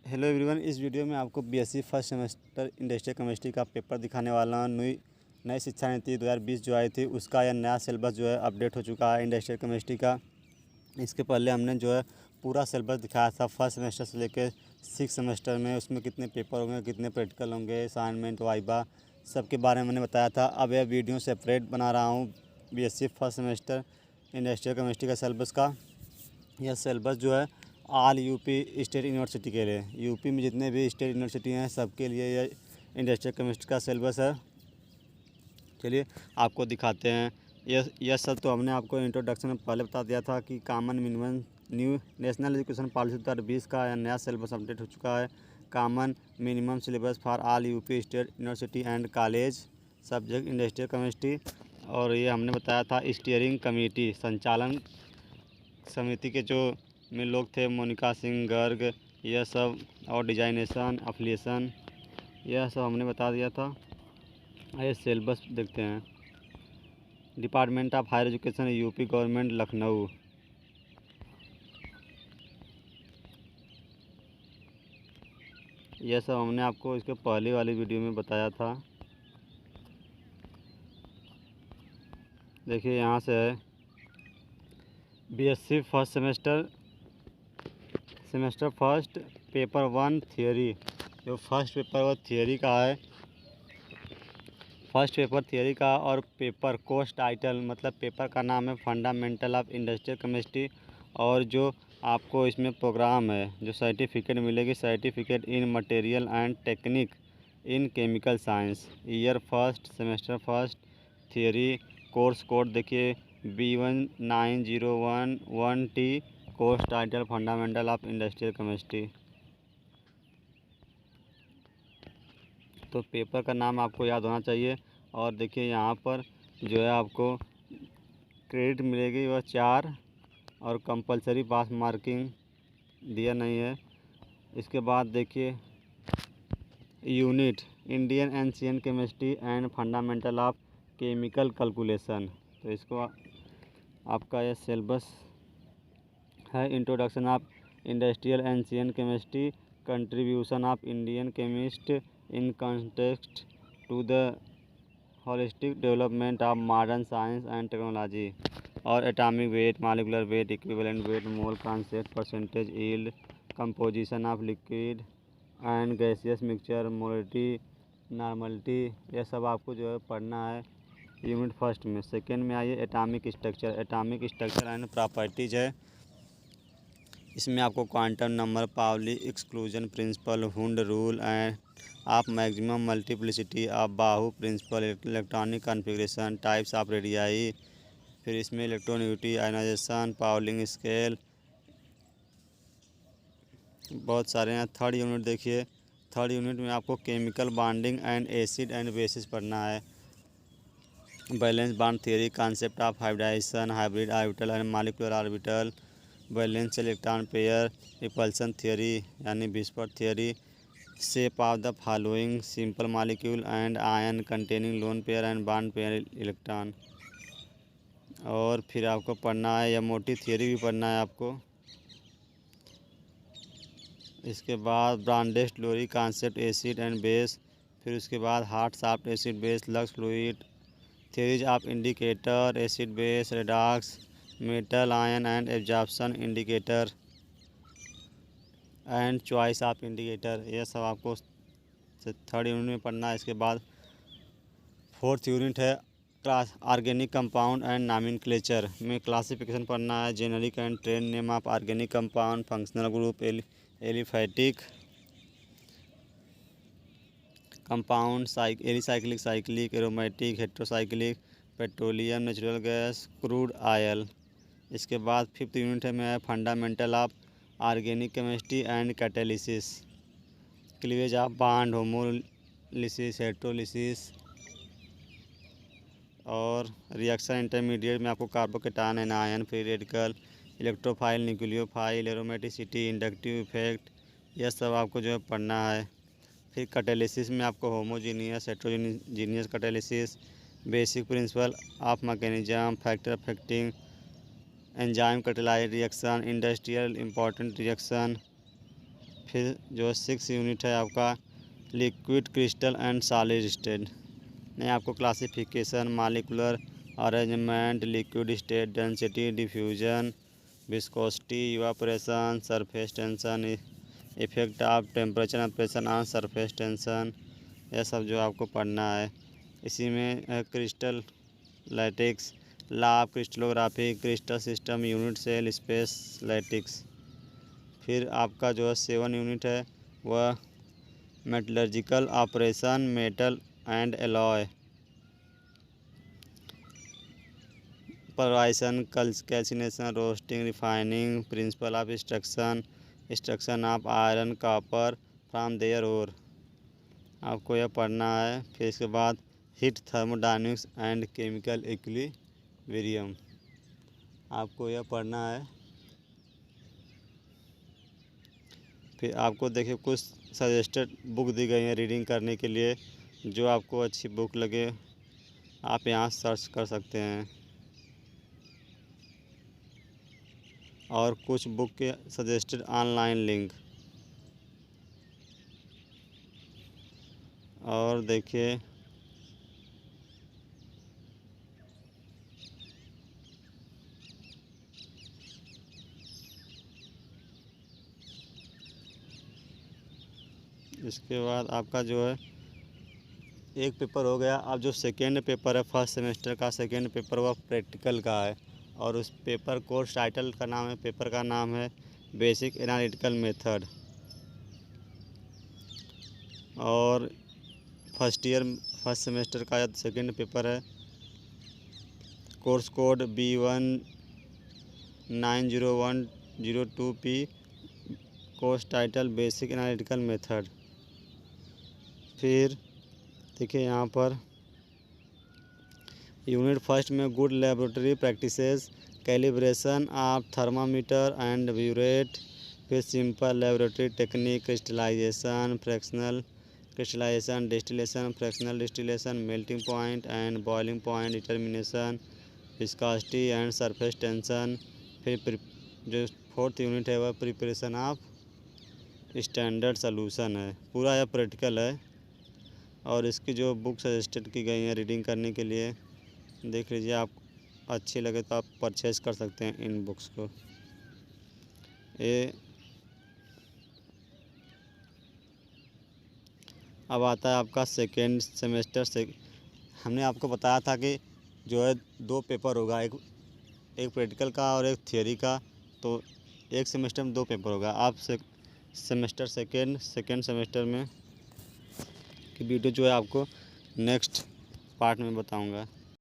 Hello everyone, इस video में आपको BSc first semester industrial chemistry का पेपर दिखाने वाला हूँ। नई शिक्षा नीति 2020 जो आई थी उसका यह नया सिलेबस जो है अपडेट हो चुका है इंडस्ट्रियल केमिस्ट्री का। इसके पहले हमने जो है पूरा सिलेबस दिखाया था फर्स्ट सेमेस्टर से लेकर 6 सेमेस्टर में, उसमें कितने पेपर होंगे, कितने प्रैक्टिकल होंगे, असाइनमेंट, वाइवा, सब के बारे में मैंने बताया था। अब यह वीडियो सेपरेट बना रहा हूँ BSc first semester industrial chemistry का सिलेबस का। यह सिलेबस जो है ऑल यूपी स्टेट यूनिवर्सिटी के लिए, यूपी में जितने भी स्टेट यूनिवर्सिटी हैं सबके लिए यह इंडस्ट्रियल केमिस्ट्री का सिलेबस है। चलिए आपको दिखाते हैं। यह सब तो हमने आपको इंट्रोडक्शन में पहले बता दिया था कि common minimum new national education policy 2020 का नया सिलेबस अपडेट हो चुका है। Common minimum syllabus for all UP state university and college subject industrial chemistry. और ये हमने बताया था स्टीयरिंग कमेटी, संचालन समिति के जो में लोग थे मोनिका सिंह गर्ग, यह सब, और डिजाइनेशन एफिलिएशन, यह सब हमने बता दिया था। आइए सिलेबस देखते हैं। Department of higher education UP government Lucknow. यह सब हमने आपको इसके पहले वाली वीडियो में बताया था। देखिए यहाँ से है BSc first semester first paper 1 theory. जो फर्स्ट पेपर वो थियरी का है, फर्स्ट पेपर थियरी का। और पेपर कोर्स टाइटल मतलब पेपर का नाम है फंडामेंटल ऑफ इंडस्ट्रियल केमिस्ट्री। और जो आपको इसमें प्रोग्राम है, जो सर्टिफिकेट मिलेगी, certificate in material and technique in chemical science, year first semester first theory. Course code देखिए B19011T, course title fundamental of industrial chemistry. तो पेपर का नाम आपको याद होना चाहिए। और देखिए यहाँ पर जो है आपको क्रेडिट मिलेगी वह 4, और कंपलसरी पास मार्किंग दिया नहीं है। इसके बाद देखिए unit Indian ancient chemistry and fundamental of chemical calculation. तो इसको आपका यह सिलेबस है। Introduction of industrial ancient chemistry, contribution of Indian chemist in context to the holistic development of modern science and technology. और atomic weight, molecular weight, equivalent weight, mole concept, percentage yield, composition of liquid and gaseous mixture, molality, normality, यह सब आपको जो है पढ़ना है unit first में। Second में आइए एटॉमिक स्ट्रक्चर एंड प्रॉपर्टीज है। इसमें आपको quantum number, Pauli exclusion principle, Hund rule and of maximum multiplicity of Aufbau principle, electronic configuration, types of radii, फिर इसमें इलेक्ट्रोनेगेटिविटी, आयनाइजेशन, पाउलिंग स्केल, बहुत सारे हैं। थर्ड यूनिट देखिए, थर्ड यूनिट में आपको chemical bonding and acid and bases पढ़ना है। Valence bond theory, concept of hybridisation, hybrid orbital and molecular orbital, valence electron pair, repulsion theory यानी VSEPR theory, shape of the following simple molecule and ion containing lone pair and bond pair electron. और फिर आपको पढ़ना है या मोटी theory भी पढ़ना है आपको। इसके बाद Bronsted Lowry concept, acid and base, फिर उसके बाद hard soft acid base, Lux Flood, theories of indicator, acid base, redox, metal ion and absorption indicator and choice of indicator, यह सब आपको थर्ड यूनिट में पढ़ना है। इसके बाद फोर्थ यूनिट है ऑर्गेनिक कंपाउंड एंड नॉमेनक्लेचर में क्लासिफिकेशन पढ़ना है। Generic and trend name of organic compound, functional group, aliphatic compound, alicyclic, cyclic, aromatic, heterocyclic, petroleum, natural gas, crude oil. इसके बाद फिफ्थ यूनिट में है fundamental of organic chemistry and catalysis, cleavage of bond, homolysis, heterolysis, और reaction intermediate में आपको carbocation, anion, free radical, electrophile, nucleophile, aromaticity, inductive effect, यह सब आपको जो है पढ़ना है। फिर कैटालिसिस में आपको homogeneous, heterogeneous catalysis, basic principle of mechanism, factor affecting enzyme catalyse reaction, industrial important reaction, फिर जो 6 यूनिट है आपका liquid crystal and solid state. नहीं, आपको classification, molecular arrangement, liquid state, density, diffusion, viscosity, evaporation, surface tension, effect of temperature and pressure on surface tension, यह सब जो आपको पढ़ना है। इसी में crystal lattice, law of crystallography, crystal system, unit cell space lattice. फिर आपका जो 7 यूनिट है वह metallurgical operation, metal and alloy, पराइसन, calcination, roasting, refining, principle of extraction of iron copper from their ore, आपको यह पढ़ना है। फिर इसके बाद heat thermodynamics and chemical equilibrium, आपको यह पढ़ना है। फिर आपको देखिए कुछ सजेस्टेड बुक दी गई है रीडिंग करने के लिए, जो आपको अच्छी बुक लगे आप यहाँ सर्च कर सकते हैं। और कुछ बुक के सजेस्टेड ऑनलाइन लिंक। और देखिए इसके बाद आपका जो है एक पेपर हो गया। अब जो सेकेंड पेपर है फर्स्ट सेमेस्टर का, सेकेंड पेपर वह प्रैक्टिकल का है, और उस पेपर कोर्स टाइटल का नाम है, पेपर का नाम है बेसिक एनालिटिकल मेथड। और फर्स्ट सेमेस्टर का सेकेंड पेपर है, course code B190102P, course title basic analytical method. फिर देखिए यहाँ पर यूनिट फर्स्ट में good laboratory practices, calibration of thermometer and burette. फिर simple laboratory technique, crystallisation, fractional crystallisation, distillation, fractional distillation, melting point and boiling point determination, viscosity and surface tension. फिर जो fourth unit है वह preparation of standard solution है। पूरा यह practical है, और इसकी जो बुक सजेस्टेड की गई है रीडिंग करने के लिए, देख लीजिए। आप अच्छी लगे तो आप परचेज़ कर सकते हैं इन बुक्स को। ये अब आता है आपका सेकेंड सेमेस्टर से। हमने आपको बताया था कि जो है 2 पेपर होगा, एक प्रैक्टिकल का और एक थियोरी का। तो एक सेमेस्टर में 2 पेपर होगा। आप सेमेस्टर सेकेंड सेमेस्टर में की वीडियो जो है आपको नेक्स्ट पार्ट में बताऊंगा।